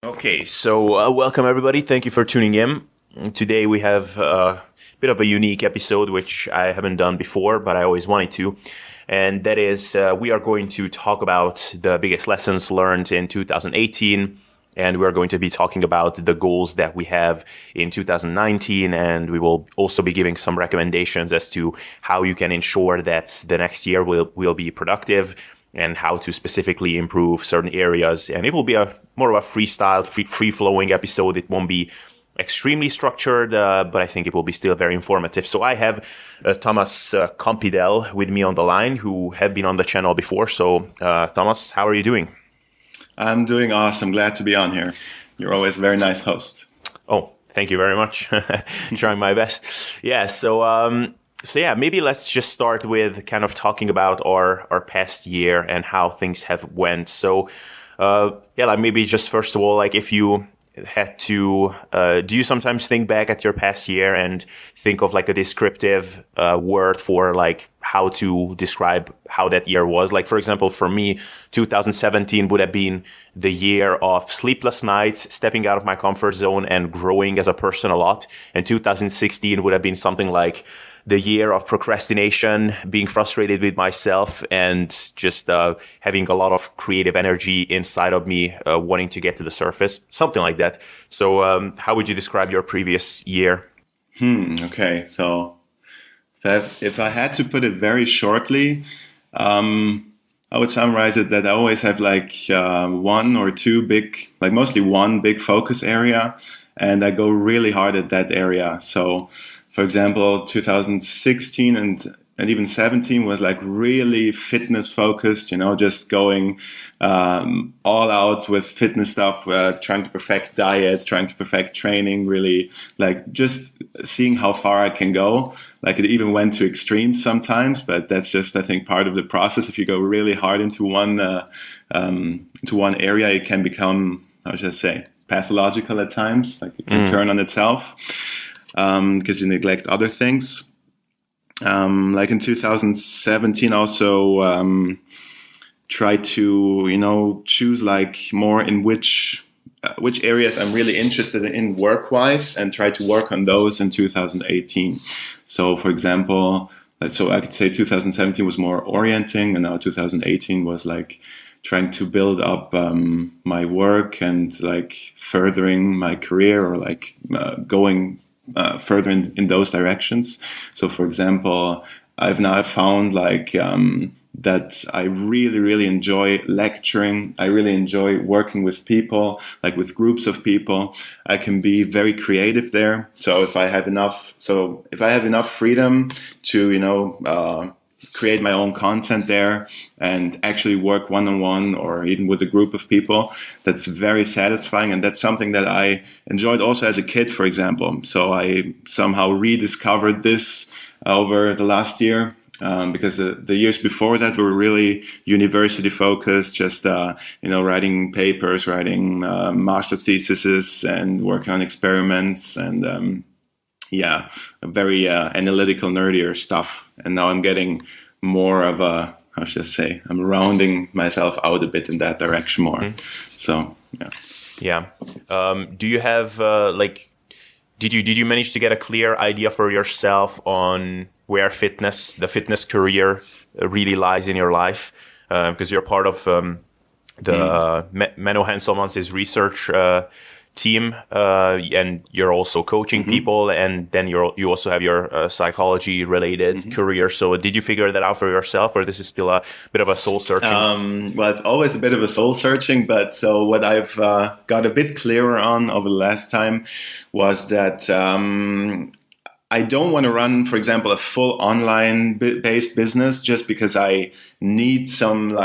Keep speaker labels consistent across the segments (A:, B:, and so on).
A: Okay, so welcome everybody. Thank you for tuning in. Today we have a bit of a unique episode, which I haven't done before, but I always wanted to. And that is, we are going to talk about the biggest lessons learned in 2018. And we're going to be talking about the goals that we have in 2019. And we will also be giving some recommendations as to how you can ensure that the next year will be productive, and how to specifically improve certain areas. And it will be more of a freestyle, free-flowing episode. It won't be extremely structured, but I think it will be still very informative. So I have Thomas Campidell with me on the line, who have been on the channel before. So Thomas, how are you doing?
B: I'm doing awesome. Glad to be on here. You're always a very nice host.
A: Oh, thank you very much. Trying my best. Yeah, So yeah, maybe let's just start with kind of talking about our past year and how things have went. So like maybe just first of all, like if you had to, do you sometimes think back at your past year and think of like a descriptive word for like how to describe how that year was? Like, for example, for me, 2017 would have been the year of sleepless nights, stepping out of my comfort zone and growing as a person a lot. And 2016 would have been something like the year of procrastination, being frustrated with myself, and just having a lot of creative energy inside of me, wanting to get to the surface, something like that. So how would you describe your previous year?
B: Okay, so if I had to put it very shortly, I would summarize it that I always have like one or two big, like mostly one big focus area, and I go really hard at that area. So for example, 2016 and even 17 was like really fitness focused, just going all out with fitness stuff, trying to perfect diets, trying to perfect training, really like just seeing how far I can go. Like it even went to extremes sometimes, but that's just, I think, part of the process. If you go really hard into one area, it can become, how should I say, pathological at times, like it can turn on itself. Because you neglect other things. Like in 2017, also try to choose like more in which areas I'm really interested in work-wise, and try to work on those in 2018. So, for example, so I could say 2017 was more orienting, and now 2018 was like trying to build up my work and like furthering my career, or like going further in those directions. So, for example, I've now found like that I really enjoy lecturing. I really enjoy working with people, like with groups of people. I can be very creative there. So if I have enough freedom to create my own content there and actually work one-on-one or even with a group of people, that's very satisfying. And that's something that I enjoyed also as a kid, for example. So I somehow rediscovered this over the last year, because the years before that were really university focused, just writing papers, writing master theses and working on experiments and very analytical, nerdier stuff. And now I'm getting more of a, how should I say, I'm rounding myself out a bit in that direction more. Mm-hmm. So, yeah.
A: Yeah. Do you have, did you manage to get a clear idea for yourself on where the fitness career really lies in your life? Because you're part of the Menno Henselmans' research team, and you're also coaching people, and then you also have your psychology related career. So did you figure that out for yourself, or this is still a bit of a soul searching?
B: Well, it's always a bit of a soul searching, but so what I've got a bit clearer on over the last time was that I don't want to run, for example, a full online based business just because I need some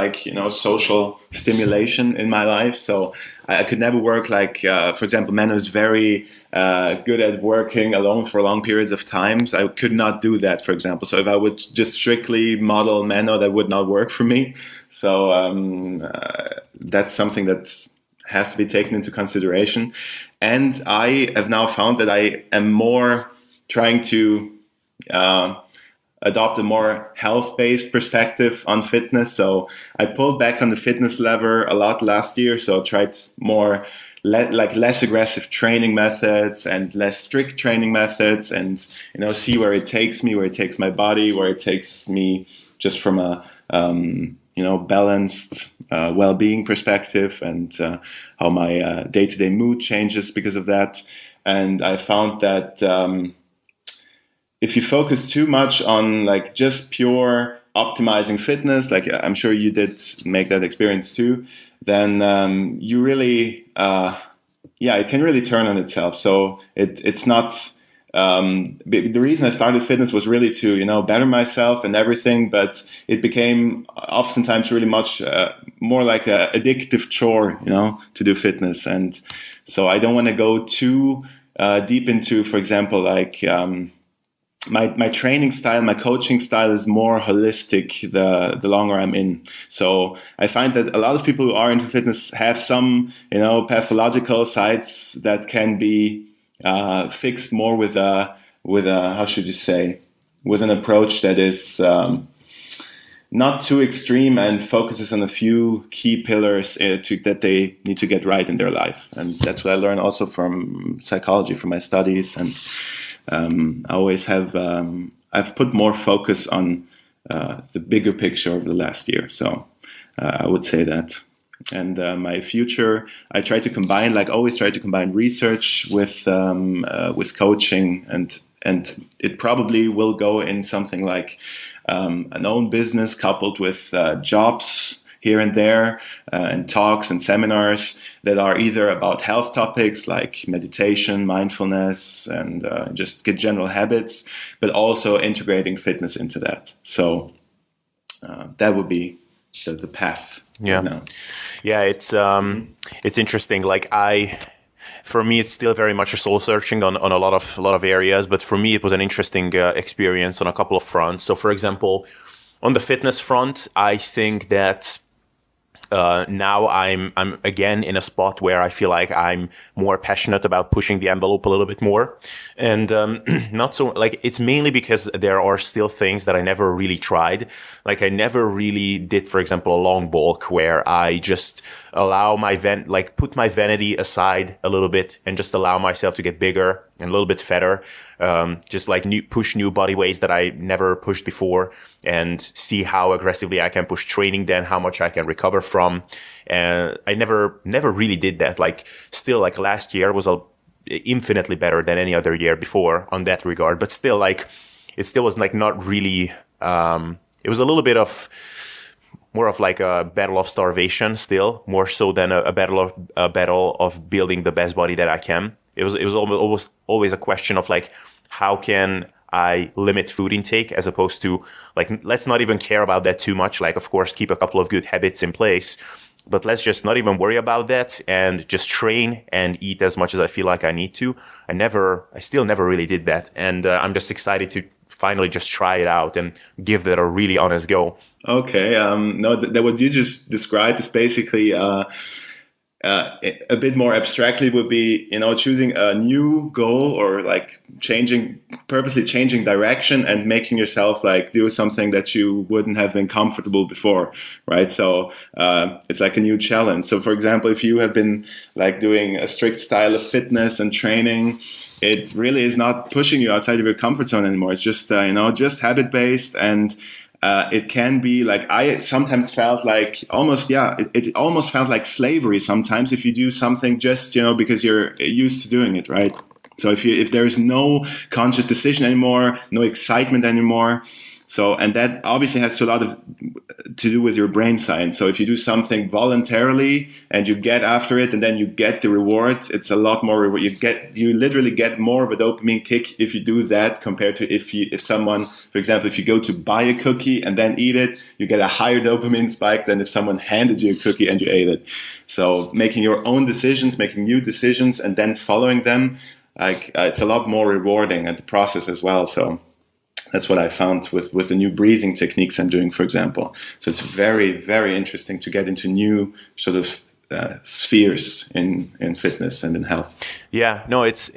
B: social stimulation in my life. So I could never work like, for example, Menno is very good at working alone for long periods of time. So I could not do that, for example. So if I would just strictly model Menno, that would not work for me. So that's something that has to be taken into consideration. And I have now found that I am more trying to adopt a more health-based perspective on fitness. So I pulled back on the fitness lever a lot last year. So I tried more less aggressive training methods and less strict training methods, and see where it takes me, where it takes my body, where it takes me just from a balanced well-being perspective, and how my day-to-day mood changes because of that. And I found that if you focus too much on like just pure optimizing fitness, like I'm sure you did make that experience too, then you really, it can really turn on itself. So it's not, the reason I started fitness was really to, better myself and everything, but it became oftentimes really much more like a addictive chore, to do fitness. And so I don't want to go too deep into, for example, like, my training style, my coaching style is more holistic the longer I'm in. So I find that a lot of people who are into fitness have some, pathological sides that can be fixed more with a how should you say, with an approach that is not too extreme and focuses on a few key pillars that they need to get right in their life. And that's what I learned also from psychology, from my studies. And I always have, I've put more focus on the bigger picture over the last year. So I would say that. And my future, I try to combine, always try to combine research with coaching, and it probably will go in something like an own business coupled with jobs here and there, and talks and seminars that are either about health topics like meditation, mindfulness, and just get general habits, but also integrating fitness into that. So that would be the path.
A: Yeah,
B: now.
A: Yeah, it's interesting. For me, it's still very much a soul searching on a lot of areas. But for me, it was an interesting experience on a couple of fronts. So, for example, on the fitness front, I think that now I'm again in a spot where I feel like I'm more passionate about pushing the envelope a little bit more, and not so it's mainly because there are still things that I never really tried. Like I never really did, for example, a long bulk where I just allow my put my vanity aside a little bit and just allow myself to get bigger and a little bit fatter. Just push new body weights that I never pushed before, and see how aggressively I can push training, then how much I can recover from. And I never really did that. Still last year was infinitely better than any other year before on that regard, but still it still was not really, it was a little bit of more of a battle of starvation still, more so than a battle of building the best body that I can. It was always a question of how can I limit food intake, as opposed to let's not even care about that too much. Of course, keep a couple of good habits in place, but let's just not even worry about that and just train and eat as much as I feel like I need to. I still never really did that. And I'm just excited to finally just try it out and give that a really honest go.
B: Okay. No, what you just described is basically, a bit more abstractly would be, choosing a new goal, or purposely changing direction and making yourself do something that you wouldn't have been comfortable before, right? So it's like a new challenge. So for example, if you have been doing a strict style of fitness and training, it really is not pushing you outside of your comfort zone anymore. It's just, just habit based, and it can be I sometimes felt it almost felt like slavery sometimes if you do something just, because you're used to doing it, right? So if there's no conscious decision anymore, no excitement anymore, and that obviously has a lot to do with your brain science. So if you do something voluntarily and you get after it and then you get the reward, it's a lot more reward. You literally get more of a dopamine kick if you do that compared to if someone, for example, if you go to buy a cookie and then eat it, you get a higher dopamine spike than if someone handed you a cookie and you ate it. So making your own decisions, making new decisions, and then following them, it's a lot more rewarding at the process as well. So that's what I found with the new breathing techniques I'm doing, for example. So it's very, very interesting to get into new sort of spheres in fitness and in health.
A: Yeah, no, it's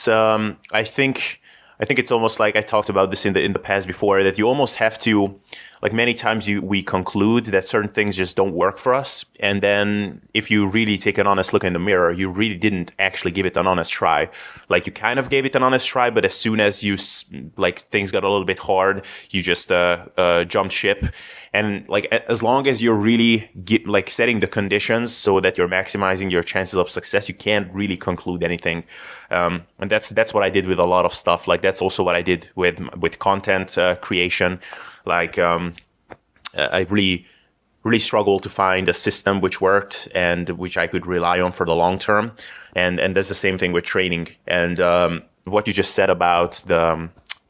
A: I think I think it's almost like I talked about this in the past before, that you almost have to, like many times we conclude that certain things just don't work for us. And then if you really take an honest look in the mirror, you really didn't actually give it an honest try. Like you kind of gave it an honest try, but as soon as you, like things got a little bit hard, you just jumped ship. And like, as long as you're really setting the conditions so that you're maximizing your chances of success, you can't really conclude anything. And that's what I did with a lot of stuff. Like that's also what I did with content creation. Like, I really struggled to find a system which worked and which I could rely on for the long term. And that's the same thing with training. And what you just said about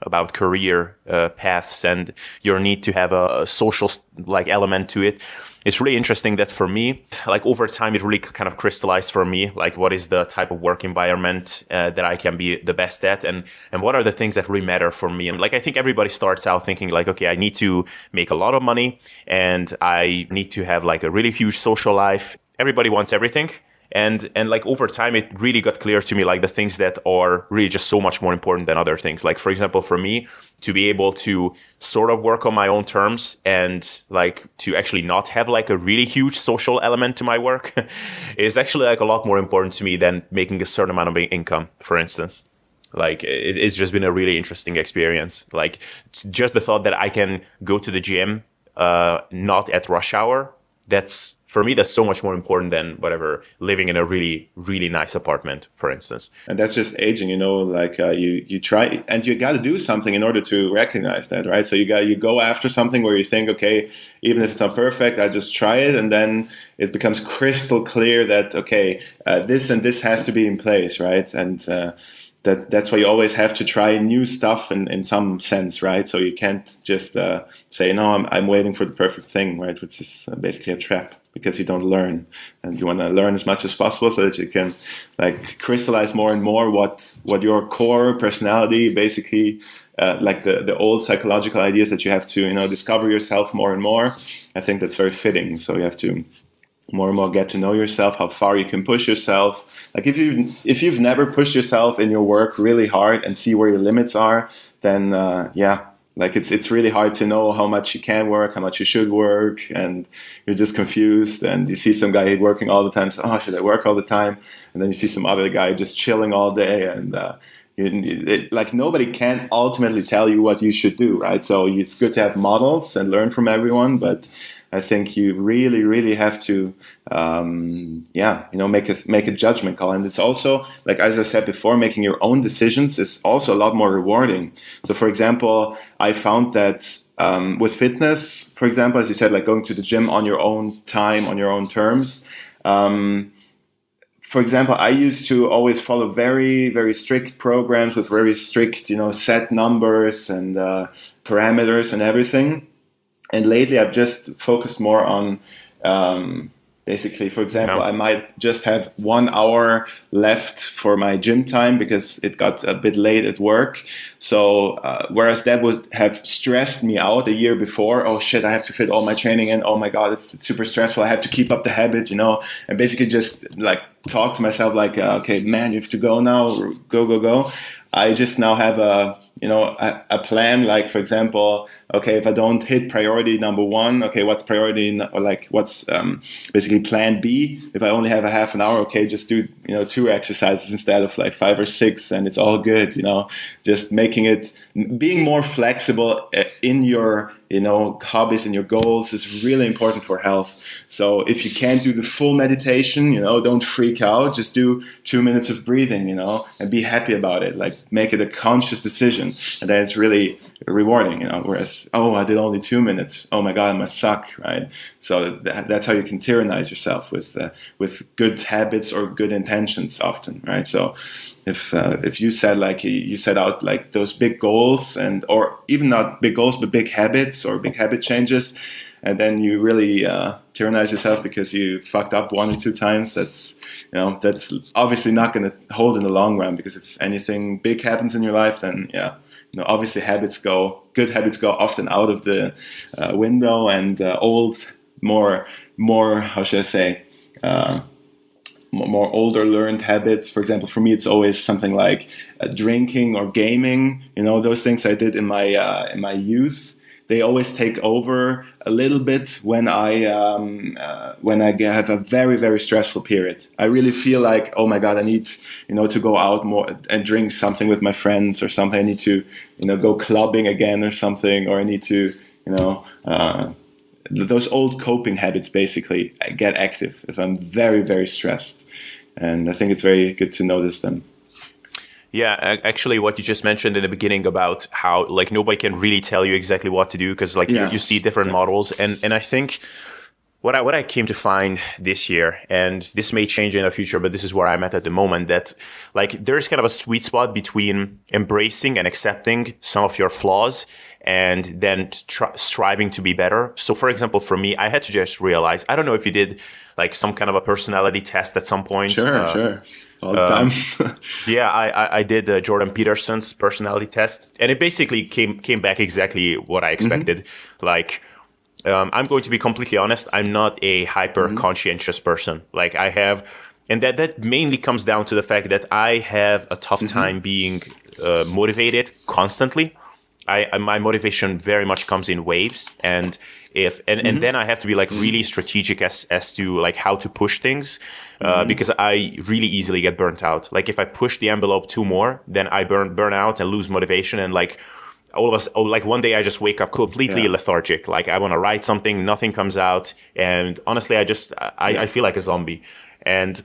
A: about career paths and your need to have a social like element to it. It's really interesting that for me, like over time, it really kind of crystallized for me, like what is the type of work environment that I can be the best at, and what are the things that really matter for me. And like, I think everybody starts out thinking like, okay, I need to make a lot of money and I need to have like a really huge social life. Everybody wants everything. And like over time, it really got clear to me, like the things that are really just so much more important than other things. Like, for example, for me to be able to sort of work on my own terms and like to actually not have like a really huge social element to my work is actually like a lot more important to me than making a certain amount of income, for instance. Like it's just been a really interesting experience. Like just the thought that I can go to the gym, not at rush hour. That's, for me, that's so much more important than whatever living in a really, really nice apartment, for instance.
B: And that's just aging, you know, like you try and you got to do something in order to recognize that, right? So you go after something where you think, okay, even if it's not perfect, I just try it. And then it becomes crystal clear that, okay, this and this has to be in place, right? And that's why you always have to try new stuff in some sense, right? So you can't just say, no, I'm waiting for the perfect thing, right? Which is basically a trap, because you don't learn, and you want to learn as much as possible so that you can like crystallize more and more what your core personality, basically like the old psychological ideas that you have to, you know, discover yourself more and more. I think that's very fitting. So you have to more and more get to know yourself, how far you can push yourself. Like if you've never pushed yourself in your work really hard and see where your limits are, then like it's really hard to know how much you can work, how much you should work, and you're just confused. And you see some guy working all the time, so should I work all the time? And then you see some other guy just chilling all day, and like nobody can ultimately tell you what you should do, right? So it's good to have models and learn from everyone, but I think you really, really have to, make a judgment call. And it's also, like, as I said before, making your own decisions is also a lot more rewarding. So, for example, I found that with fitness, for example, as you said, like going to the gym on your own time, on your own terms. For example, I used to always follow very, very strict programs with very strict, set numbers and parameters and everything. And lately, I've just focused more on, basically, for example, I might just have 1 hour left for my gym time because it got a bit late at work. So whereas that would have stressed me out a year before, oh shit, I have to fit all my training in. Oh my God, it's super stressful. I have to keep up the habit, and basically just like talk to myself like, okay, man, you have to go now, go. I just now have a plan, like, for example, okay, if I don't hit priority number 1, okay, what's priority, or like what's basically plan B? If I only have a half an hour, okay, just do, 2 exercises instead of like 5 or 6, and it's all good, just being more flexible in your, hobbies and your goals is really important for health. So if you can't do the full meditation, don't freak out, just do 2 minutes of breathing, and be happy about it, like make it a conscious decision. And then it's really rewarding, whereas, I did only 2 minutes. Oh my God, I must suck, right? So that's how you can tyrannize yourself with good habits or good intentions often, right? So if you said like you set out like those big goals or even not big goals, but big habits or big habit changes, and then you really tyrannize yourself because you fucked up 1 or 2 times, that's obviously not going to hold in the long run, because if anything big happens in your life, then obviously good habits go often out of the window, and old, more how should I say, more older learned habits. For example, for me, it's always something like drinking or gaming. You know, those things I did in my youth. They always take over a little bit when I have a very, very stressful period. I really feel like, oh my God, I need, to go out more and drink something with my friends or something. I need to, go clubbing again or something, or I need to, those old coping habits basically get active if I'm very, very stressed. And I think it's very good to notice them.
A: Yeah, actually, what you just mentioned in the beginning about how like nobody can really tell you exactly what to do because like you see different models, and I think what I came to find this year, and this may change in the future, but this is where I'm at the moment, that like there's kind of a sweet spot between embracing and accepting some of your flaws and then striving to be better. So, for example, for me, I had to just realize, I don't know if you did like some kind of a personality test at some point.
B: Sure. All the time.
A: Yeah, I did Jordan Peterson's personality test, and it basically came back exactly what I expected. Like, I'm going to be completely honest, I'm not a hyper conscientious person. Like I have, and that mainly comes down to the fact that I have a tough time being motivated constantly. My motivation very much comes in waves, and then I have to be like really strategic as to like how to push things, because I really easily get burnt out. Like if I push the envelope too more, then I burn out and lose motivation, and like like one day I just wake up completely lethargic. Like I want to write something, nothing comes out, and honestly, I feel like a zombie. And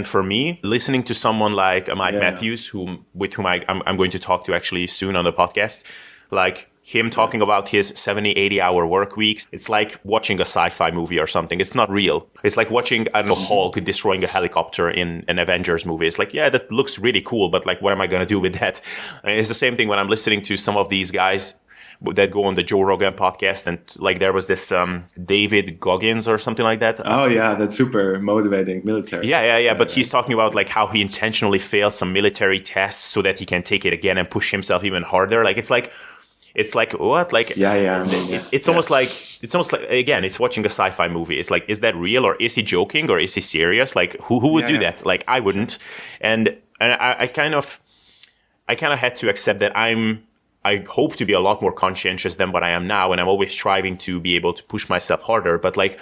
A: for me, listening to someone like Mike Matthews, with whom I'm going to talk to actually soon on the podcast, like him talking about his 70, 80 hour work weeks, it's like watching a sci-fi movie or something. It's not real. It's like watching, I don't know, Hulk destroying a helicopter in an Avengers movie. It's like, yeah, that looks really cool, but like, what am I going to do with that? And it's the same thing when I'm listening to some of these guys that go on the Joe Rogan podcast, and like there was this David Goggins or something like that.
B: Oh yeah, that's super motivating, military.
A: Yeah. But he's talking about like how he intentionally failed some military tests so that he can take it again and push himself even harder. Like it's like what? Like it's almost like again, it's watching a sci-fi movie. It's like, is that real, or is he joking, or is he serious? Like who would do that? Like I wouldn't. And I kind of had to accept that I hope to be a lot more conscientious than what I am now, and I'm always striving to be able to push myself harder. But like,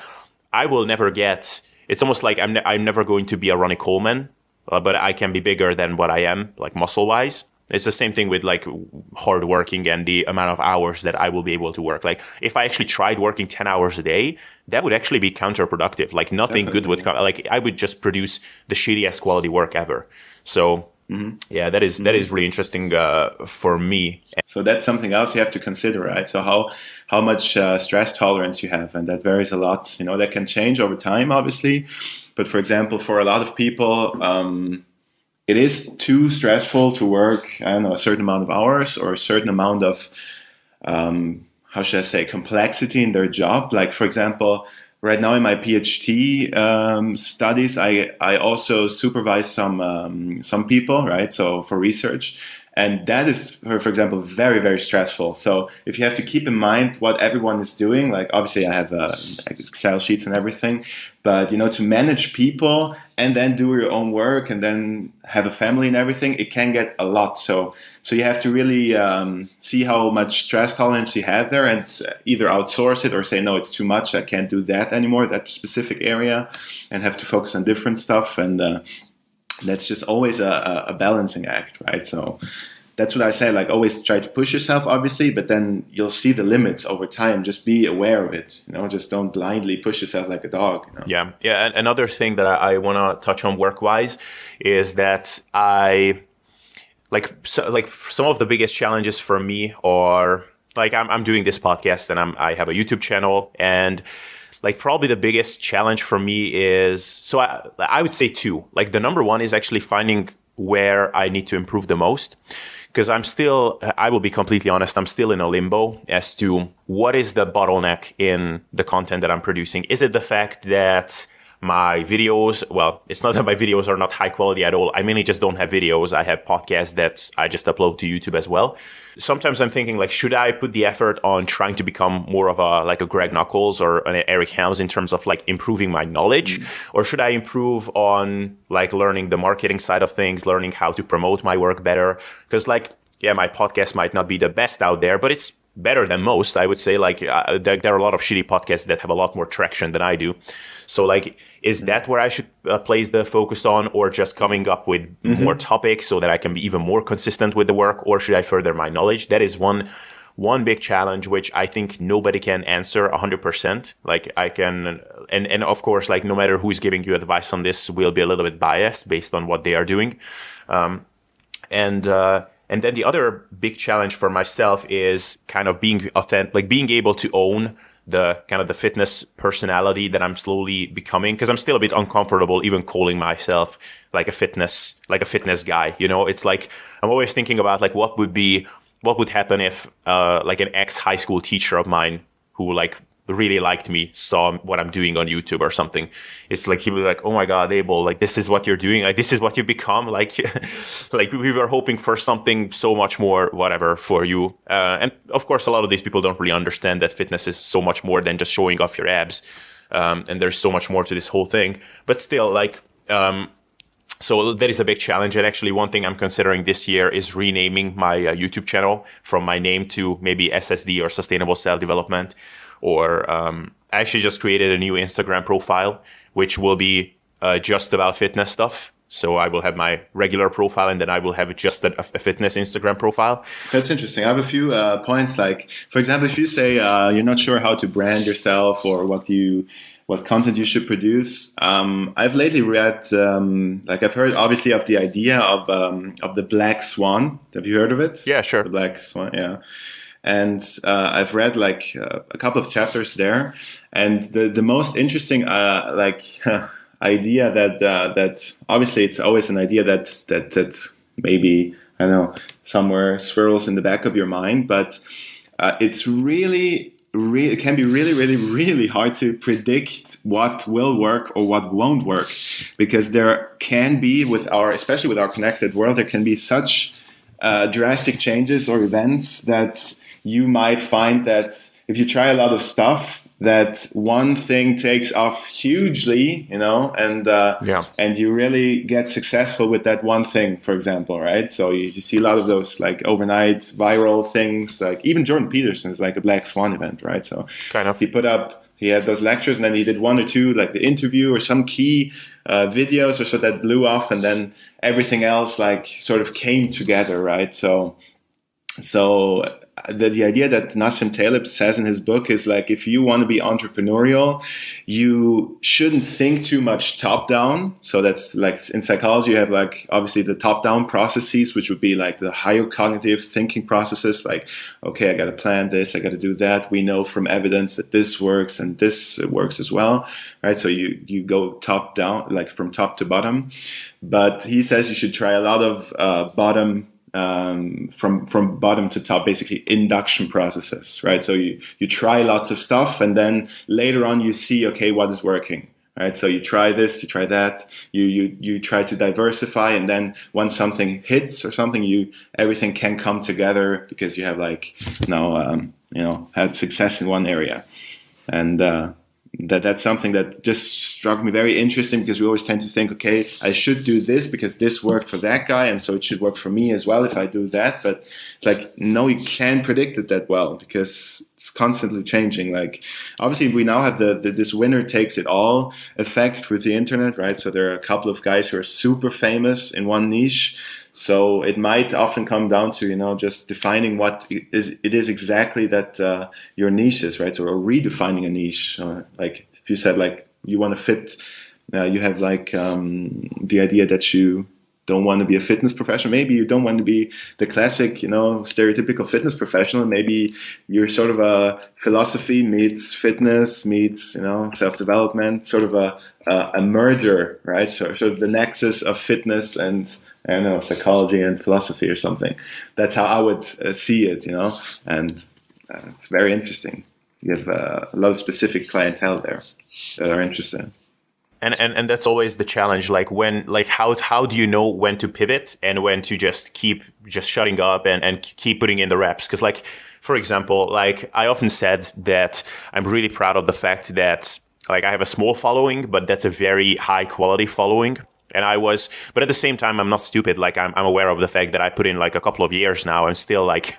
A: I will never get. It's almost like I'm never going to be a Ronnie Coleman, but I can be bigger than what I am, like muscle wise. It's the same thing with like hard working and the amount of hours that I will be able to work. Like if I actually tried working 10 hours a day, that would actually be counterproductive. Like nothing good would come. Like I would just produce the shittiest quality work ever. So. Yeah, that is really interesting for me.
B: So that's something else you have to consider, right? So how much stress tolerance you have, and that varies a lot. That can change over time, obviously. But for example, for a lot of people, it is too stressful to work, I don't know, a certain amount of hours or a certain amount of, how should I say, complexity in their job. Like, for example, right now in my PhD studies, I also supervise some people, right? So for research, and that is, for example, very, very stressful. So if you have to keep in mind what everyone is doing, like obviously I have Excel sheets and everything, but to manage people and then do your own work and then have a family and everything, it can get a lot. So you have to really see how much stress tolerance you have there, and either outsource it or say, no, it's too much, I can't do that anymore, that specific area, and have to focus on different stuff. And that's just always a balancing act, right? So that's what I say, like always try to push yourself, obviously, but then you'll see the limits over time. Just be aware of it, just don't blindly push yourself like a dog.
A: Yeah. And another thing that I want to touch on work-wise is that some of the biggest challenges for me are like I'm doing this podcast and I have a YouTube channel, and like probably the biggest challenge for me is, so I would say two. Like the number one is actually finding where I need to improve the most. Because I will be completely honest, I'm still in a limbo as to what is the bottleneck in the content that I'm producing. Is it the fact that my videos, well, it's not that my videos are not high quality at all. I mainly just don't have videos. I have podcasts that I just upload to YouTube as well. Sometimes I'm thinking like, should I put the effort on trying to become more of a Greg Nuckols or an Eric Helms in terms of like improving my knowledge? Or should I improve on like learning the marketing side of things, learning how to promote my work better? Because like, yeah, my podcast might not be the best out there, but it's better than most. I would say like there are a lot of shitty podcasts that have a lot more traction than I do. So like, is that where I should place the focus on, or just coming up with more topics so that I can be even more consistent with the work, or should I further my knowledge? That is one big challenge, which I think nobody can answer 100%. Like I can, and of course, like no matter who's giving you advice on this will be a little bit biased based on what they are doing. And then the other big challenge for myself is kind of being authentic, like being able to own the kind of the fitness personality that I'm slowly becoming, because I'm still a bit uncomfortable even calling myself like a fitness guy. You know, it's like I'm always thinking about like what would happen if like an ex high school teacher of mine who like really liked me saw what I'm doing on YouTube or something. It's like he was like, "Oh my God, Abel, like this is what you're doing, like this is what you become." Like like we were hoping for something so much more whatever for you. And of course a lot of these people don't really understand that fitness is so much more than just showing off your abs. And there's so much more to this whole thing. But still, like so that is a big challenge. And actually one thing I'm considering this year is renaming my YouTube channel from my name to maybe SSD or Sustainable Self-Development. Or I actually just created a new Instagram profile, which will be just about fitness stuff. So I will have my regular profile, and then I will have just a fitness Instagram profile.
B: That's interesting. I have a few points. Like, for example, if you say you're not sure how to brand yourself or what content you should produce, I've lately read, like I've heard obviously of the idea of the Black Swan. Have you heard of it?
A: Yeah, sure.
B: The Black Swan, yeah. And I've read like a couple of chapters there, and the most interesting idea that obviously it's always an idea that maybe I don't know somewhere swirls in the back of your mind, but it's really it can be really hard to predict what will work or what won't work, because there can be especially with our connected world, there can be such drastic changes or events that you might find that if you try a lot of stuff, that one thing takes off hugely, you know, and you really get successful with that one thing, for example, right? So you see a lot of those like overnight viral things, like even Jordan Peterson's like a Black Swan event, right? So
A: kind of
B: he had those lectures, and then he did one or two, like the interview or some key videos or so that blew off, and then everything else like sort of came together, right? So the idea that Nassim Taleb says in his book is like, if you want to be entrepreneurial, you shouldn't think too much top down. So that's like in psychology, you have like obviously the top down processes, which would be like the higher cognitive thinking processes. Like, okay, I got to plan this, I got to do that. We know from evidence that this works and this works as well, right? So you go top down, like from top to bottom. But he says you should try a lot of bottom from bottom to top, basically induction processes, right? So you try lots of stuff, and then later on you see, okay, what is working, right? So you try this, you try that, you try to diversify, and then once something hits or something, everything can come together because you have like had success in one area, and that's something that just struck me very interesting, because we always tend to think, okay, I should do this because this worked for that guy, and so it should work for me as well if I do that. But it's like, no, you can't predict it that well, because it's constantly changing. Like, obviously we now have this winner takes it all effect with the internet, right? So there are a couple of guys who are super famous in one niche. So it might often come down to, just defining what it is exactly that your niche is, right? So or redefining a niche. Like if you said like you want to fit, you have like the idea that you don't want to be a fitness professional. Maybe you don't want to be the classic, stereotypical fitness professional. Maybe you're sort of a philosophy meets fitness meets, self-development, sort of a merger, right? So the nexus of fitness and, I don't know, psychology and philosophy or something. That's how I would see it, and it's very interesting. You have a lot of specific clientele there that are interested.
A: And that's always the challenge. Like how do you know when to pivot and when to just keep just shutting up and keep putting in the reps? Because like, for example, like I often said that I'm really proud of the fact that like I have a small following, but that's a very high quality following. But at the same time, I'm not stupid. Like I'm aware of the fact that I put in like a couple of years now. I'm still like,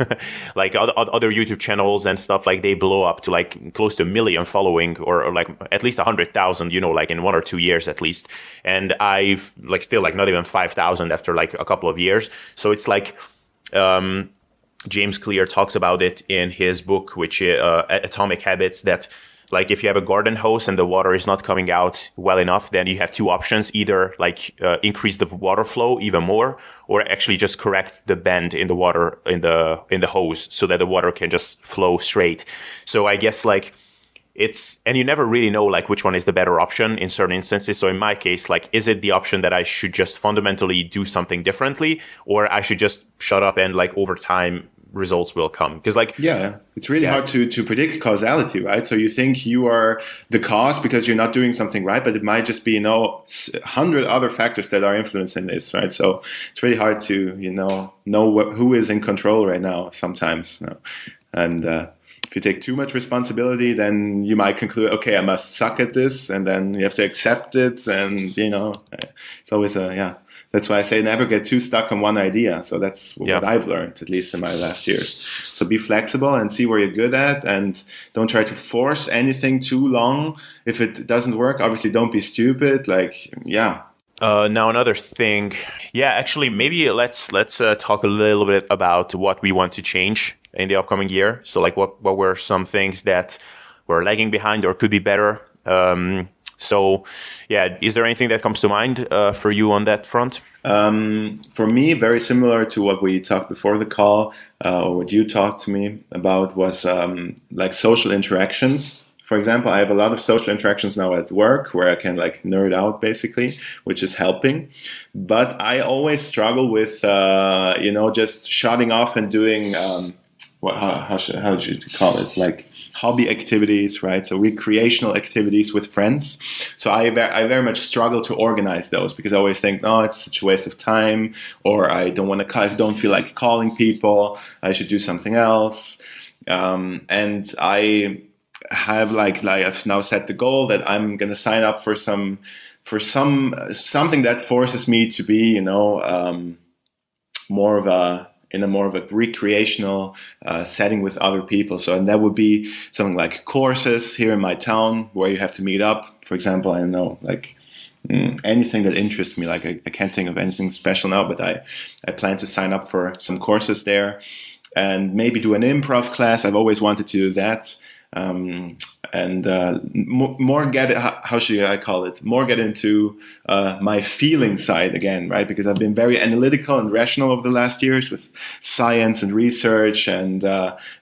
A: like other YouTube channels and stuff, like they blow up to like close to 1 million following or like at least 100,000, like in 1 or 2 years at least. And I've like still like not even 5,000 after like a couple of years. So it's like, James Clear talks about it in his book, which Atomic Habits, that like if you have a garden hose and the water is not coming out well enough, then you have two options: either like increase the water flow even more, or actually just correct the bend in the water in the hose so that the water can just flow straight. So I guess like and you never really know like which one is the better option in certain instances. So in my case, like, is it the option that I should just fundamentally do something differently, or I should just shut up and like over time results will come? Because like,
B: yeah, it's really hard to predict causality, right? So you think you are the cause because you're not doing something right, but it might just be 100 other factors that are influencing this, right? So it's really hard to know who is in control right now sometimes. And if you take too much responsibility, then you might conclude, okay, I must suck at this, and then you have to accept it. And it's always that's why I say never get too stuck on one idea. So that's what I've learned, at least in my last years. So be flexible and see where you're good at, and don't try to force anything too long. If it doesn't work, obviously don't be stupid.
A: Now another thing, actually maybe let's talk a little bit about what we want to change in the upcoming year. So like what were some things that were lagging behind or could be better? So, is there anything that comes to mind for you on that front?
B: For me, very similar to what we talked before the call, or what you talked to me about, was like social interactions. For example, I have a lot of social interactions now at work where I can like nerd out basically, which is helping. But I always struggle with, just shutting off and doing, how should you call it? Like hobby activities, right? So recreational activities with friends. So I very much struggle to organize those because I always think, no, it's such a waste of time, or I don't feel like calling people. I should do something else. And I have I've now set the goal that I'm going to sign up for something that forces me to be, more of a recreational setting with other people. So, and that would be something like courses here in my town where you have to meet up. For example, I don't know, like anything that interests me. Like I can't think of anything special now, but I plan to sign up for some courses there, and maybe do an improv class. I've always wanted to do that. More get into my feeling side again, right? Because I've been very analytical and rational over the last years with science and research, and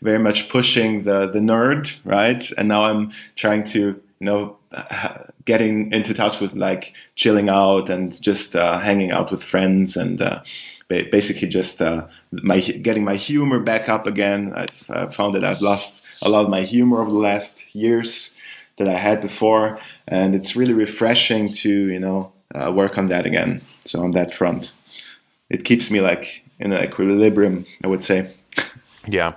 B: very much pushing the nerd, right? And now I'm trying to getting into touch with like chilling out and just hanging out with friends, and basically just getting my humor back up again. I've found that I've lost a lot of my humor over the last years that I had before, and it's really refreshing to work on that again. So on that front, it keeps me like in an equilibrium, I would say.
A: Yeah.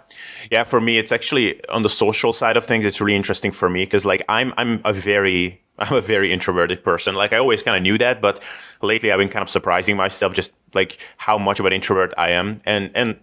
A: For me, it's actually on the social side of things. It's really interesting for me because like I'm a very introverted person. Like I always kind of knew that, but lately I've been kind of surprising myself just like how much of an introvert I am. And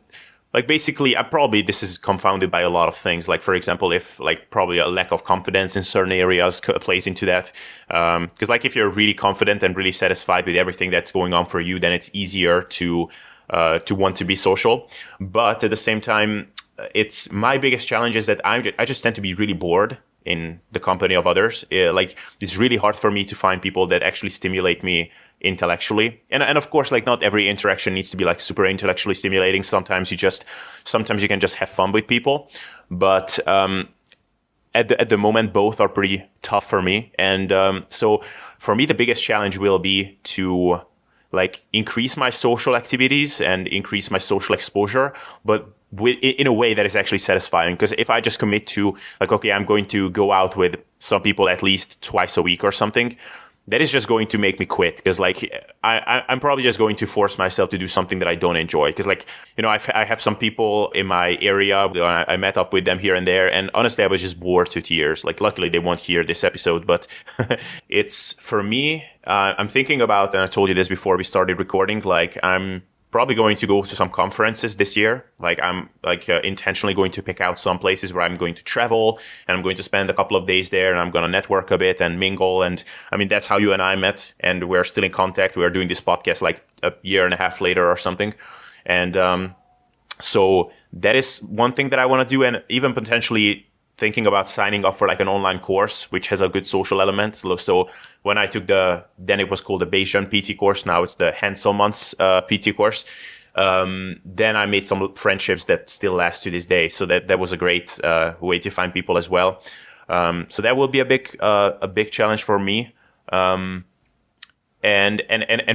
A: like basically this is confounded by a lot of things. Like for example, if like probably a lack of confidence in certain areas plays into that. Because like if you're really confident and really satisfied with everything that's going on for you, then it's easier to want to be social. But at the same time, it's my biggest challenge is that I just tend to be really bored in the company of others. Like it's really hard for me to find people that actually stimulate me intellectually. And of course, like not every interaction needs to be like super intellectually stimulating. Sometimes you can just have fun with people. But at the moment, both are pretty tough for me. And so for me, the biggest challenge will be to like increase my social activities and increase my social exposure, but in a way that is actually satisfying. Because if I just commit to like, okay, I'm going to go out with some people at least twice a week or something, that is just going to make me quit, because like I'm probably just going to force myself to do something that I don't enjoy, because like, you know, I have some people in my area. I met up with them here and there, and honestly I was just bored to tears. Like luckily they won't hear this episode, but it's for me, I'm thinking about, and I told you this before we started recording, like I'm probably going to go to some conferences this year. Like I'm like intentionally going to pick out some places where I'm going to travel, and I'm going to spend a couple of days there, and I'm going to network a bit and mingle. And I mean, that's how you and I met, and we're still in contact. We're doing this podcast like a year and a half later or something. And so that is one thing that I want to do, and even potentially thinking about signing up for like an online course, which has a good social element. So when I took then it was called the Bayesian PT course. Now it's the Hanselman's PT course. Then I made some friendships that still last to this day. So that was a great way to find people as well. So that will be a big challenge for me. And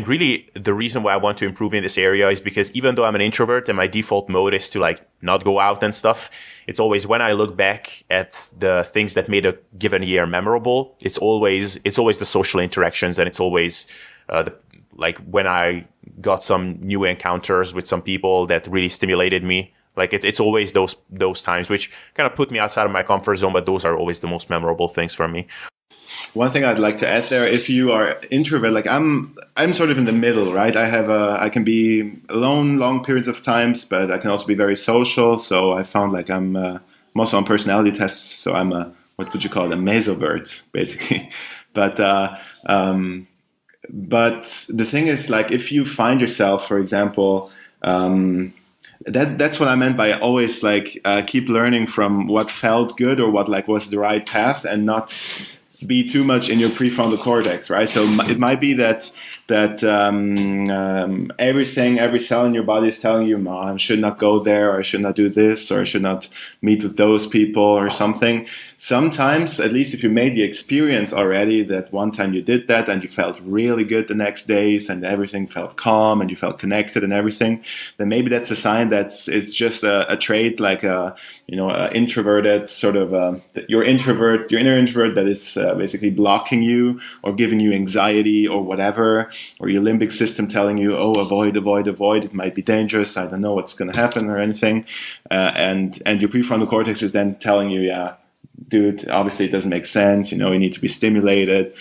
A: really the reason why I want to improve in this area is because even though I'm an introvert and my default mode is to like not go out and stuff, it's always, when I look back at the things that made a given year memorable, it's always the social interactions, and it's always like when I got some new encounters with some people that really stimulated me. Like it's always those times which kind of put me outside of my comfort zone, but those are always the most memorable things for me.
B: One thing I'd like to add there, if you are introvert, like I'm sort of in the middle, right? I can be alone long periods of times, but I can also be very social. So I found like I'm also on personality tests. So I'm what would you call it? A mesovert, basically. But the thing is, like, if you find yourself, for example, that's what I meant by always like keep learning from what felt good or what like was the right path, and not be too much in your prefrontal cortex, right? So it might be that every cell in your body is telling you, I should not go there, or I should not do this, or I should not meet with those people or something. Sometimes, at least if you made the experience already that one time you did that and you felt really good the next days and everything felt calm and you felt connected and everything, then maybe that's a sign that it's just a trait, like a introverted sort of your inner introvert that is basically blocking you or giving you anxiety or whatever, or your limbic system telling you, oh, avoid, it might be dangerous, I don't know what's going to happen or anything, and your prefrontal cortex is then telling you, yeah, dude, obviously it doesn't make sense, you need to be stimulated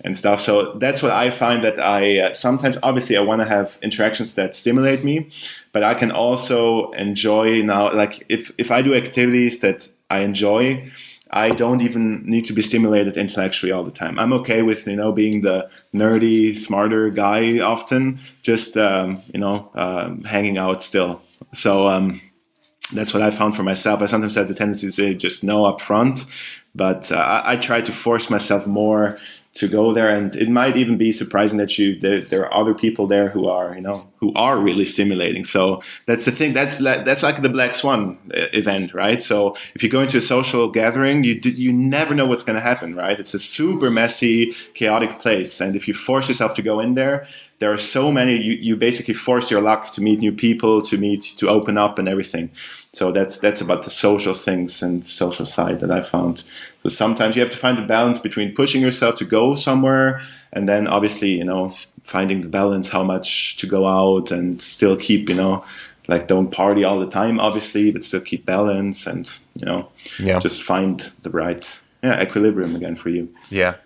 B: and stuff. So that's what I find, that I sometimes, obviously I want to have interactions that stimulate me, but I can also enjoy now, like if I do activities that I enjoy, I don't even need to be stimulated intellectually all the time. I'm okay with, being the nerdy, smarter guy often, just, hanging out still. So that's what I found for myself. I sometimes have the tendency to say just no up front, but I try to force myself more to go there. And it might even be surprising that there are other people there who are, who are really stimulating. So that's the thing. That's like the Black Swan event, right? So if you go into a social gathering, you never know what's going to happen, right? It's a super messy, chaotic place. And if you force yourself to go in there, there are so many, you basically force your luck to meet new people, to open up and everything. So that's about the social things and social side that I found. So sometimes you have to find a balance between pushing yourself to go somewhere, and then obviously, finding the balance, how much to go out and still keep, like don't party all the time, obviously, but still keep balance and, just find the right equilibrium again for you.
A: Yeah,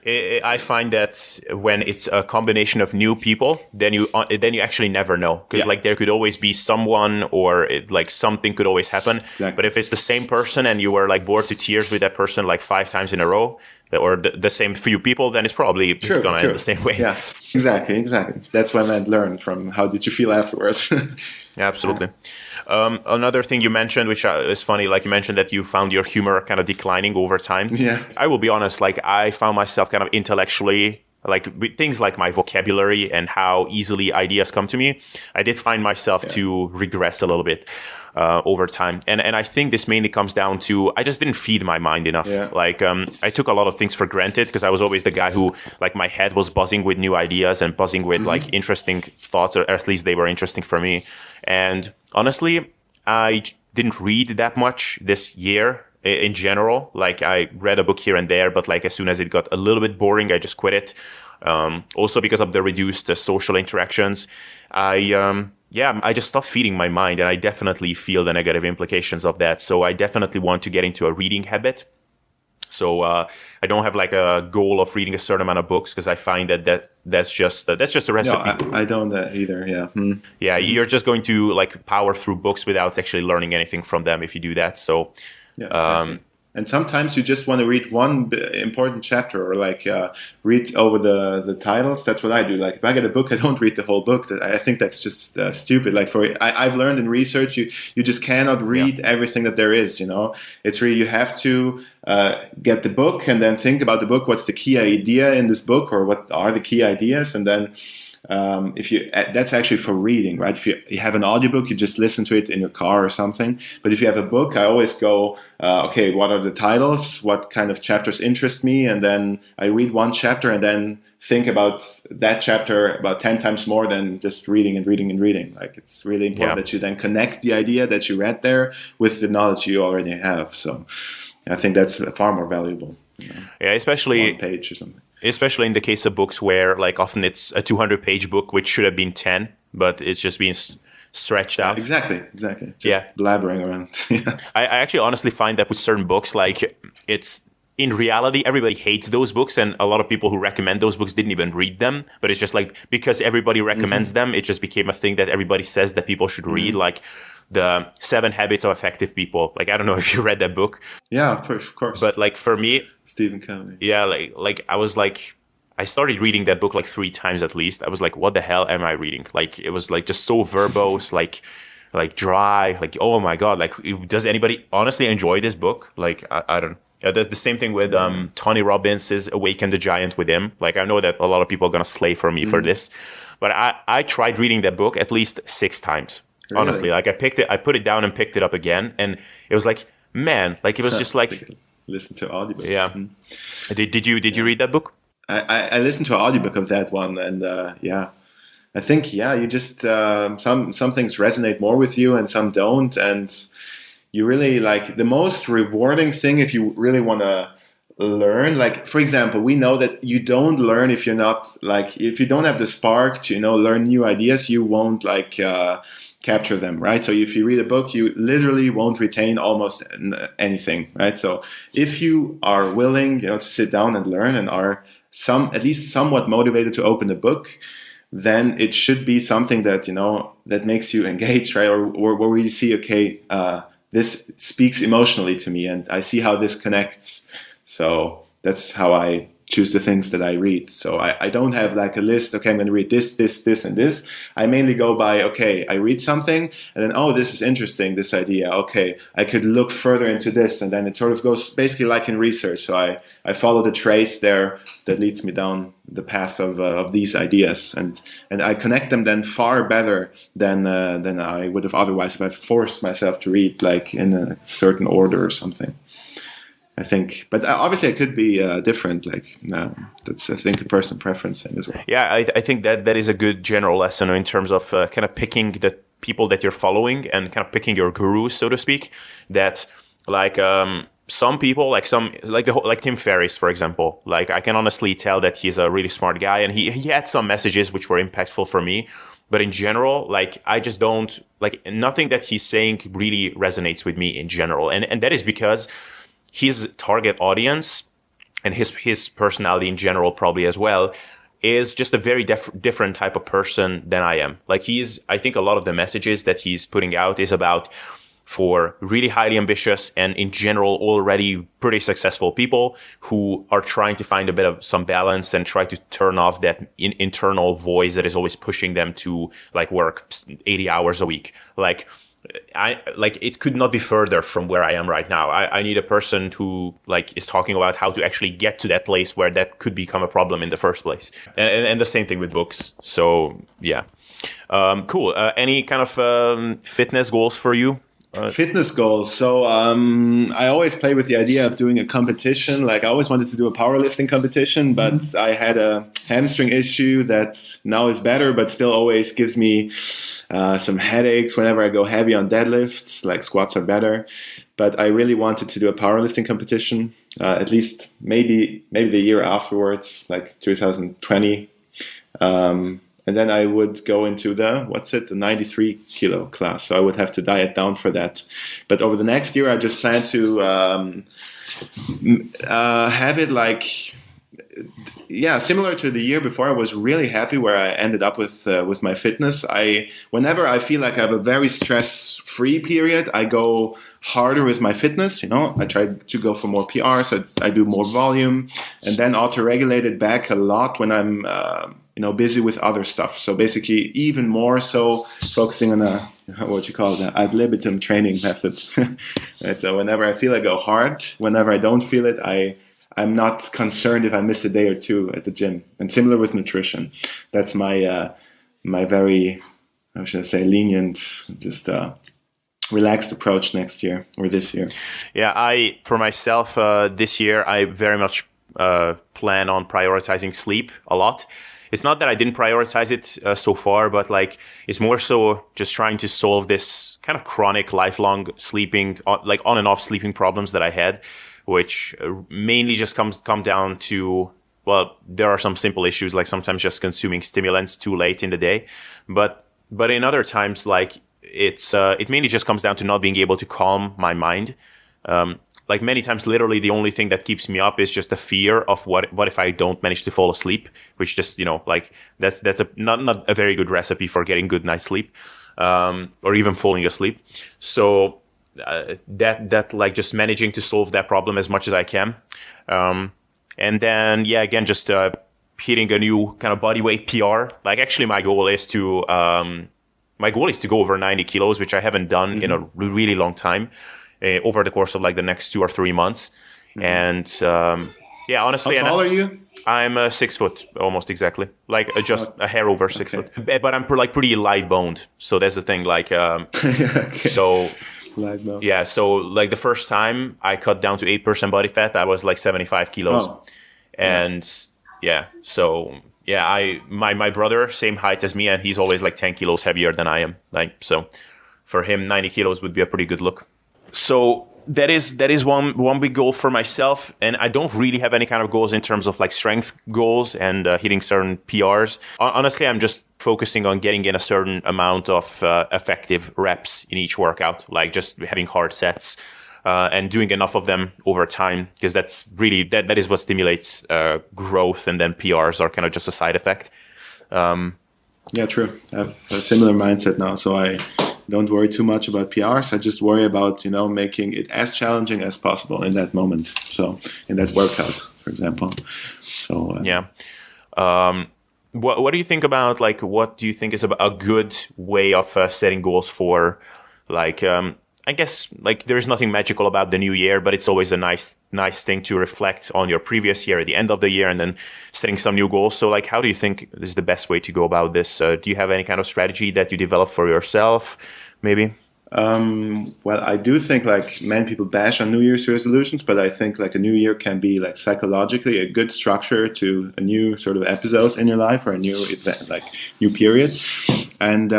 A: I find that when it's a combination of new people, then you actually never know, because like there could always be someone, or like something could always happen.
B: Exactly.
A: But if it's the same person and you were like bored to tears with that person like 5 times in a row, or the same few people, then it's probably going to end the same way.
B: Yeah, exactly. That's what I learned from. How did you feel afterwards?
A: Yeah, absolutely. Another thing you mentioned, which is funny, like you mentioned that you found your humor kind of declining over time.
B: Yeah.
A: I will be honest, like I found myself kind of intellectually, like with things like my vocabulary and how easily ideas come to me, I did find myself to regress a little bit over time. And I think this mainly comes down to, I just didn't feed my mind enough. Yeah. Like I took a lot of things for granted, because I was always the guy who, like, my head was buzzing with new ideas and buzzing with like interesting thoughts, or at least they were interesting for me. And honestly, I didn't read that much this year in general. Like I read a book here and there, but like as soon as it got a little bit boring, I just quit it. Also because of the reduced social interactions, I just stopped feeding my mind, and I definitely feel the negative implications of that. So I definitely want to get into a reading habit. So I don't have like a goal of reading a certain amount of books, because I find that's just a recipe.
B: No, I don't either. Yeah.
A: Yeah, you're just going to like power through books without actually learning anything from them if you do that. So
B: yeah, exactly. And sometimes you just want to read one important chapter, or like read over the titles. That's what I do. Like if I get a book, I don't read the whole book. I think that's just stupid. Like I've learned in research, you just cannot read everything that there is. You know, it's really, you have to get the book and then think about the book. What's the key idea in this book, or what are the key ideas? And then that's actually for reading, right? If you have an audiobook, you just listen to it in your car or something. But if you have a book, I always go, okay, what are the titles? What kind of chapters interest me? And then I read one chapter and then think about that chapter about 10 times more than just reading and reading and reading. Like it's really important that you then connect the idea that you read there with the knowledge you already have. So I think that's far more valuable. You know,
A: especially
B: one page or something.
A: Especially in the case of books where, like, often it's a 200-page book, which should have been 10, but it's just being stretched out.
B: Exactly. Just blabbering around.
A: I actually honestly find that with certain books, like, it's, in reality, everybody hates those books, and a lot of people who recommend those books didn't even read them. But it's just like, because everybody recommends them, it just became a thing that everybody says that people should read, like the 7 Habits of Effective People. Like, I don't know if you read that book.
B: Yeah, of course.
A: But like for me,
B: Stephen Covey.
A: Yeah, like I was like, I started reading that book like 3 times at least. I was like, what the hell am I reading? Like, it was like just so verbose, like dry, like, oh my God, like, does anybody honestly enjoy this book? Like, I don't. Yeah, the same thing with Tony Robbins' Awaken the Giant Within. Like, I know that a lot of people are gonna slay for me for this, but I tried reading that book at least 6 times. Really? Honestly, like I put it down and picked it up again, and it was like, man, like it was just like
B: listen to audiobook.
A: Yeah. Did you read that book?
B: I listened to an audiobook of that one, and I think you just some things resonate more with you and some don't, and you really like the most rewarding thing if you really want to learn. Like, for example, we know that you don't learn if you're not like, if you don't have the spark to learn new ideas, you won't like capture them, right? So if you read a book, you literally won't retain almost anything, right? So if you are willing to sit down and learn and are at least somewhat motivated to open a book, then it should be something that that makes you engaged, right? Or where you see, okay, this speaks emotionally to me, and I see how this connects. So that's how I choose the things that I read. So I don't have like a list, okay, I'm going to read this, and this. I mainly go by, okay, I read something, and then, oh, this is interesting, this idea. Okay, I could look further into this, and then it sort of goes basically like in research. So I follow the trace there that leads me down the path of these ideas, and I connect them then far better than I would have otherwise if I forced myself to read like in a certain order or something. I think, but obviously it could be different. Like that's, I think, a personal preference thing as well.
A: Yeah, I think that is a good general lesson in terms of kind of picking the people that you're following and kind of picking your gurus, so to speak. That like some people, like Tim Ferriss, for example. Like I can honestly tell that he's a really smart guy, and he had some messages which were impactful for me. But in general, like I just don't like, nothing that he's saying really resonates with me in general, and that is because his target audience and his personality in general probably as well is just a very different type of person than I am. Like I think a lot of the messages that he's putting out is about for really highly ambitious and in general already pretty successful people who are trying to find a bit of some balance and try to turn off that internal voice that is always pushing them to like work 80 hours a week. Like it could not be further from where I am right now. I need a person who like is talking about how to actually get to that place where that could become a problem in the first place. And the same thing with books. So yeah, cool. Any kind of fitness goals for you?
B: Fitness goals. So I always play with the idea of doing a competition. Like I always wanted to do a powerlifting competition, but I had a hamstring issue that now is better, but still always gives me some headaches whenever I go heavy on deadlifts. Like squats are better, but I really wanted to do a powerlifting competition. At least maybe the year afterwards, like 2020. And then I would go into the 93 kilo class. So I would have to diet down for that. But over the next year, I just plan to have it like, similar to the year before. I was really happy where I ended up with my fitness. Whenever I feel like I have a very stress-free period, I go harder with my fitness. I try to go for more PRs. I do more volume, and then auto-regulate it back a lot when I'm busy with other stuff. So basically, even more so focusing on the ad libitum training method. Right? So whenever I feel I go hard, whenever I don't feel it, I'm not concerned if I miss a day or two at the gym. And similar with nutrition. That's my my very, how should I say, lenient, just relaxed approach next year or this year.
A: Yeah, for myself, this year, I very much plan on prioritizing sleep a lot. It's not that I didn't prioritize it so far, but like it's more so just trying to solve this kind of chronic, lifelong sleeping, like on and off sleeping problems that I had, which mainly just come down to, well, there are some simple issues like sometimes just consuming stimulants too late in the day, but in other times like it mainly just comes down to not being able to calm my mind. Like many times, literally the only thing that keeps me up is just the fear of what if I don't manage to fall asleep, which just, like that's not a very good recipe for getting good night's sleep, or even falling asleep. So, that like just managing to solve that problem as much as I can. And then, again, just, hitting a new kind of body weight PR. Like actually my goal is to go over 90 kilos, which I haven't done in a really long time. Over the course of like the next 2 or 3 months. And honestly,
B: how tall are you?
A: I'm 6 foot almost exactly, like just a hair over 6 foot, but I'm pretty light boned. So that's the thing, like, so light bone. Yeah. So like the first time I cut down to 8% body fat, I was like 75 kilos. And my brother, same height as me, and he's always like 10 kilos heavier than I am. Like, so for him, 90 kilos would be a pretty good look. So that is one big goal for myself, and I don't really have any kind of goals in terms of like strength goals and hitting certain PRs. Honestly, I'm just focusing on getting in a certain amount of effective reps in each workout, like just having hard sets and doing enough of them over time, because that's really that is what stimulates growth, and then PRs are kind of just a side effect.
B: Yeah, true. I have a similar mindset now, so I don't worry too much about PRs. I just worry about, making it as challenging as possible in that moment. So in that workout, for example. So
A: what do you think about, like, what do you think is a good way of setting goals for, like, I guess, like, there's nothing magical about the new year, but it's always a nice thing to reflect on your previous year at the end of the year and then setting some new goals. So, like, how do you think is the best way to go about this? Do you have any kind of strategy that you develop for yourself, maybe?
B: Well, I do think like many people bash on New Year's resolutions, but I think like a new year can be like psychologically a good structure to a new sort of episode in your life or a new event, like new period. And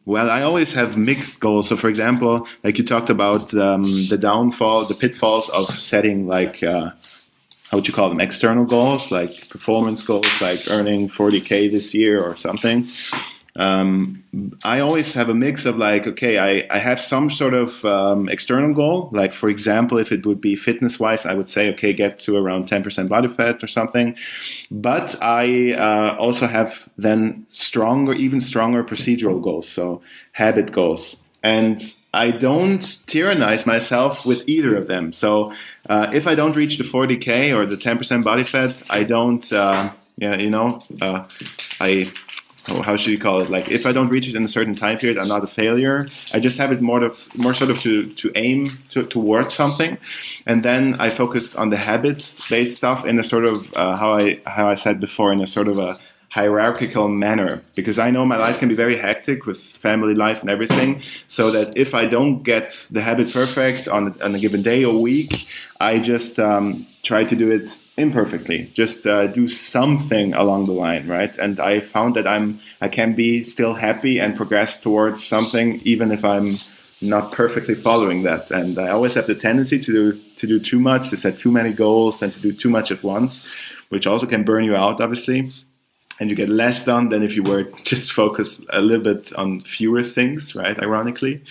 B: well, I always have mixed goals. So, for example, like you talked about the pitfalls of setting like how would you call them, external goals, like performance goals, like earning 40K this year or something. I always have a mix of like, okay, I have some sort of external goal. Like, for example, if it would be fitness-wise, I would say, okay, get to around 10% body fat or something. But I also have then even stronger procedural goals, so habit goals. And I don't tyrannize myself with either of them. So if I don't reach the 40K or the 10% body fat, I don't, how should you call it? Like, if I don't reach it in a certain time period, I'm not a failure. I just have it more sort of to aim towards something, and then I focus on the habit-based stuff in a sort of how I said before, in a sort of a hierarchical manner, because I know my life can be very hectic with family life and everything, so that if I don't get the habit perfect on a given day or week, I just try to do it imperfectly, just do something along the line, right? And I found that I can be still happy and progress towards something even if I'm not perfectly following that. And I always have the tendency to do too much, to set too many goals and to do too much at once, which also can burn you out, obviously. And you get less done than if you were just focused a little bit on fewer things, right? Ironically.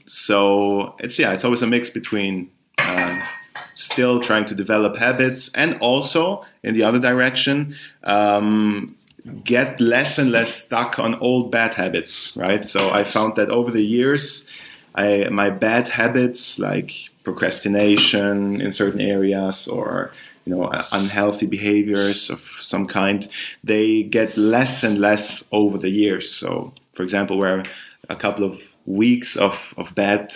B: So it's always a mix between still trying to develop habits and also in the other direction, get less and less stuck on old bad habits, right? So I found that over the years, my bad habits like procrastination in certain areas or unhealthy behaviors of some kind, they get less and less over the years. So, for example, where a couple of weeks of bad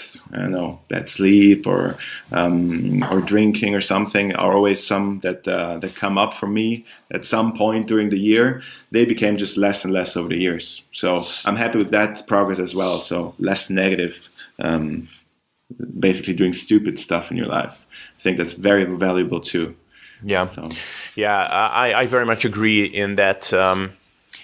B: sleep or drinking or something are always some that come up for me at some point during the year, they became just less and less over the years. So I'm happy with that progress as well. So less negative, basically doing stupid stuff in your life. I think that's very valuable too.
A: Yeah. So. Yeah, I very much agree in that.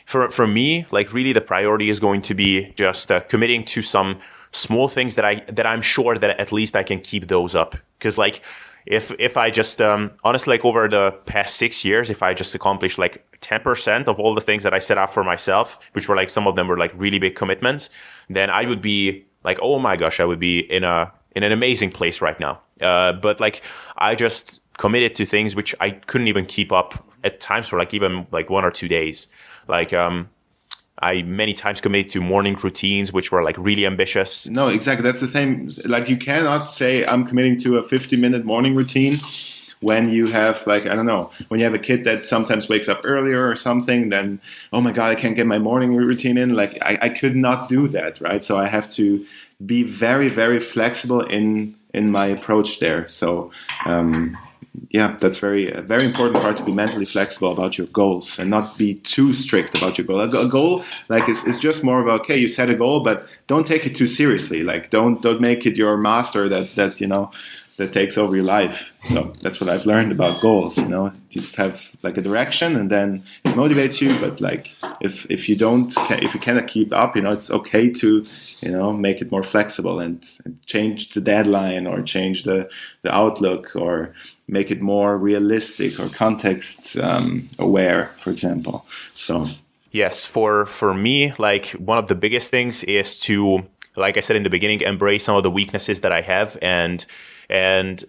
A: For me, like really the priority is going to be just committing to some small things that I'm sure that at least I can keep those up. Because like if I just honestly, like over the past 6 years, if I just accomplish like 10% of all the things that I set out for myself, which were like some of them were like really big commitments, then I would be like, oh my gosh, I would be in an amazing place right now. But like I just committed to things which I couldn't even keep up at times for like even like 1 or 2 days. Like I many times committed to morning routines which were like really ambitious.
B: No, exactly. That's the same. Like you cannot say I'm committing to a 50-minute morning routine when you have like, I don't know, when you have a kid that sometimes wakes up earlier or something, then, oh my God, I can't get my morning routine in. Like I could not do that, right? So I have to be very, very flexible in my approach there. So yeah, that's a very important part, to be mentally flexible about your goals and not be too strict about your goal. A goal like is just more of okay, you set a goal, but don't take it too seriously. Like don't make it your master that takes over your life. So that's what I've learned about goals. Just have like a direction, and then it motivates you. But like if you cannot keep up, it's okay to make it more flexible and change the deadline or change the outlook or make it more realistic or context aware, for example. So
A: yes, for me, like one of the biggest things is to, like I said in the beginning, embrace some of the weaknesses that I have. And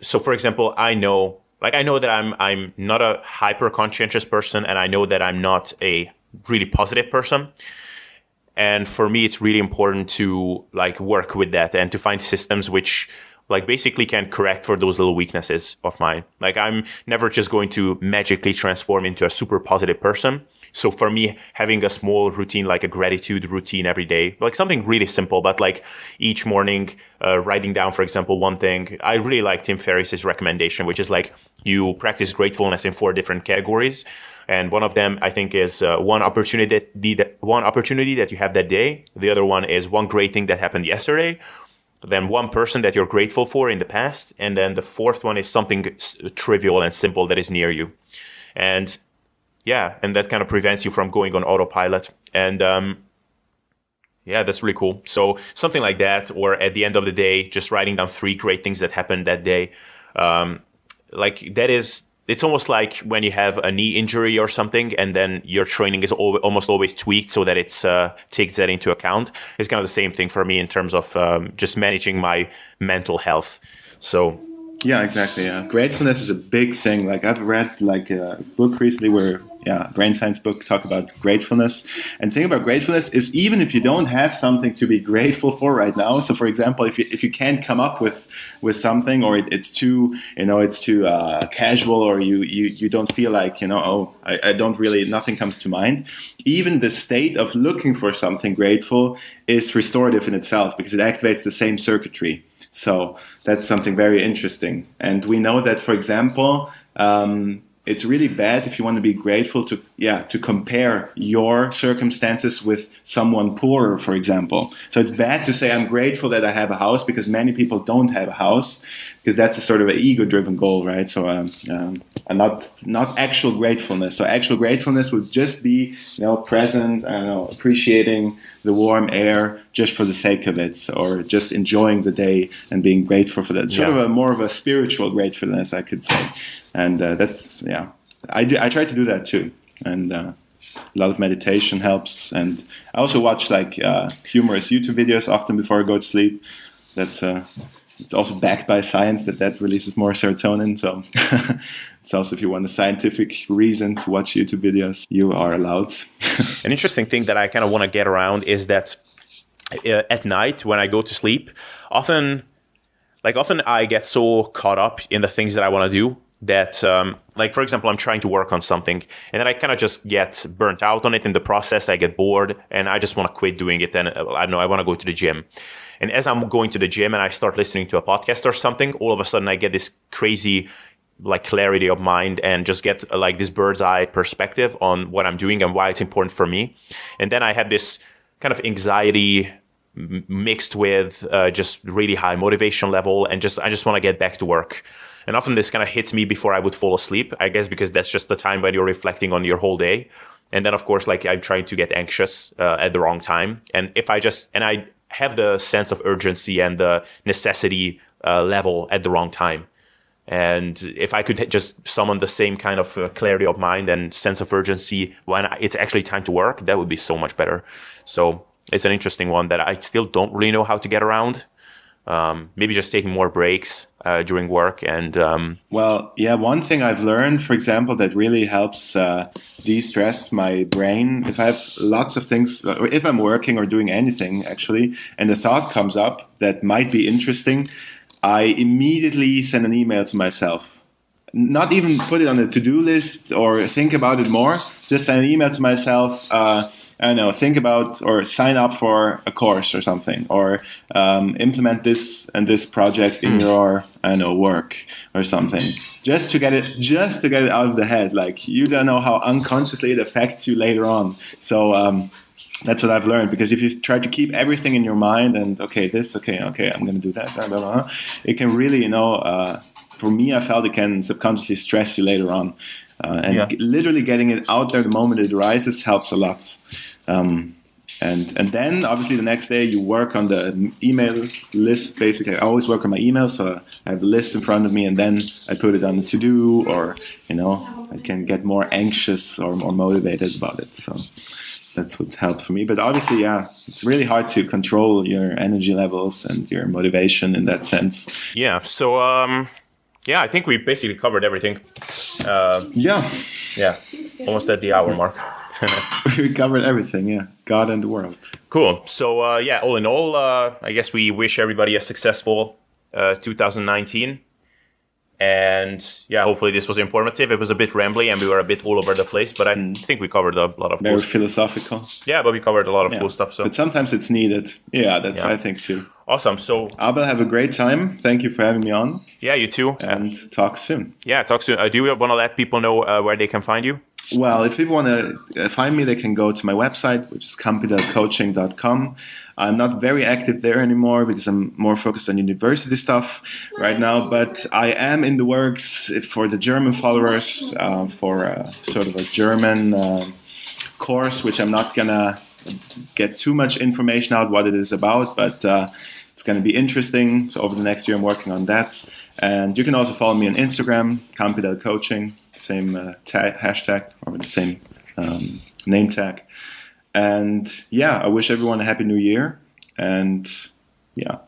A: so, for example, I know that I'm not a hyper conscientious person, and I know that I'm not a really positive person. And for me, it's really important to like work with that and to find systems which like basically can correct for those little weaknesses of mine. Like I'm never just going to magically transform into a super positive person. So for me, having a small routine, like a gratitude routine every day, like something really simple, but like each morning, writing down, for example, one thing. I really like Tim Ferriss's recommendation, which is like you practice gratefulness in 4 different categories. And one of them, I think, is one opportunity that you have that day. The other one is one great thing that happened yesterday. Then one person that you're grateful for in the past. And then the 4th one is something trivial and simple that is near you. And yeah, and that kind of prevents you from going on autopilot. And yeah, that's really cool. So something like that, or at the end of the day, just writing down 3 great things that happened that day. Like that is, it's almost like when you have a knee injury or something, and then your training is almost always tweaked so that it takes that into account. It's kind of the same thing for me in terms of just managing my mental health. So
B: yeah, exactly. Yeah, gratefulness is a big thing. Like I've read like a book recently where brain science book talk about gratefulness. And the thing about gratefulness is even if you don't have something to be grateful for right now. So for example, if you can't come up with something, or it's too casual, or you don't feel like I don't really, nothing comes to mind. Even the state of looking for something grateful is restorative in itself, because it activates the same circuitry. So that's something very interesting. And we know that, for example, it's really bad if you want to be grateful to compare your circumstances with someone poorer, for example. So it's bad to say I'm grateful that I have a house, because many people don't have a house, because that's a sort of an ego-driven goal, right? So not actual gratefulness. So actual gratefulness would just be, present, appreciating the warm air just for the sake of it, or just enjoying the day and being grateful for that. Sort of more of a spiritual gratefulness, I could say. And I try to do that too. And a lot of meditation helps. And I also watch humorous YouTube videos often before I go to sleep. That's it's also backed by science that releases more serotonin. So it's also, if you want a scientific reason to watch YouTube videos, you are allowed.
A: An interesting thing that I kind of want to get around is that at night when I go to sleep, often I get so caught up in the things that I want to do that, for example, I'm trying to work on something and then I kind of just get burnt out on it in the process. I get bored and I just want to quit doing it. Then I want to go to the gym. And as I'm going to the gym and I start listening to a podcast or something, all of a sudden I get this crazy clarity of mind and just get this bird's eye perspective on what I'm doing and why it's important for me. And then I have this kind of anxiety mixed with just really high motivation level, and I just want to get back to work. And often this kind of hits me before I would fall asleep, I guess, because that's just the time when you're reflecting on your whole day. And then, of course, I'm trying to get anxious at the wrong time. And I have the sense of urgency and the necessity level at the wrong time. And if I could just summon the same kind of clarity of mind and sense of urgency when it's actually time to work, that would be so much better. So it's an interesting one that I still don't really know how to get around. Maybe just taking more breaks during work. And
B: one thing I've learned, for example, that really helps de-stress my brain, if I have lots of things, or if I'm working or doing anything actually, and the thought comes up that might be interesting, I immediately send an email to myself. Not even put it on a to-do list or think about it more, just send an email to myself. Think about or sign up for a course or something, or implement this and this project in your work or something, just to get it out of the head. You don't know how unconsciously it affects you later on. So that's what I've learned, because if you try to keep everything in your mind and I'm going to do that, blah, blah, blah, it can really for me, I felt it can subconsciously stress you later on. Literally getting it out there the moment it arises helps a lot. And then obviously the next day you work on the email list. Basically, I always work on my email, so I have a list in front of me, and then I put it on the to-do, or I can get more anxious or more motivated about it. So that's what helped for me. But obviously, it's really hard to control your energy levels and your motivation in that sense.
A: Yeah. So I think we basically covered everything. Almost at the hour mark.
B: We covered everything, God and the world.
A: Cool. So, all in all, I guess we wish everybody a successful 2019. And, hopefully this was informative. It was a bit rambly and we were a bit all over the place, but I think we covered a lot of
B: very philosophical.
A: Yeah, but we covered a lot of cool stuff. So.
B: But sometimes it's needed. I think too.
A: Awesome. So,
B: Abel, have a great time. Thank you for having me on.
A: Yeah, you too.
B: And talk soon.
A: Yeah, talk soon. Do you want to let people know where they can find you?
B: Well, if people want to find me, they can go to my website, which is campidellcoaching.com. I'm not very active there anymore because I'm more focused on university stuff right now. But I am in the works for the German followers for sort of a German course, which I'm not going to get too much information out what it is about, but it's going to be interesting. So over the next year, I'm working on that. And you can also follow me on Instagram, Campidell Coaching, same hashtag or with the same name tag. And I wish everyone a happy new year, and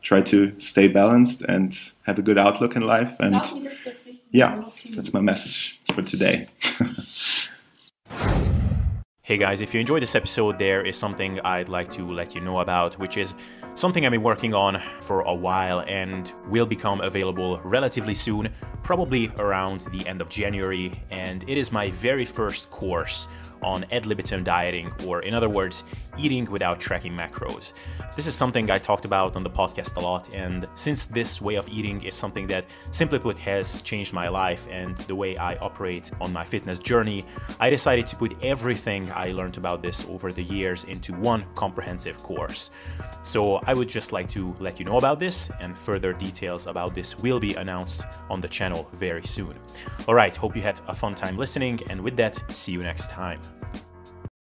B: try to stay balanced and have a good outlook in life. And that's my message for today.
A: Hey guys, if you enjoyed this episode, there is something I'd like to let you know about, which is something I've been working on for a while and will become available relatively soon, probably around the end of January. And it is my very first course on ad libitum dieting, or in other words, eating without tracking macros. This is something I talked about on the podcast a lot, and since this way of eating is something that, simply put, has changed my life and the way I operate on my fitness journey, I decided to put everything I learned about this over the years into one comprehensive course. So I would just like to let you know about this, and further details about this will be announced on the channel very soon. Alright, hope you had a fun time listening, and with that, see you next time.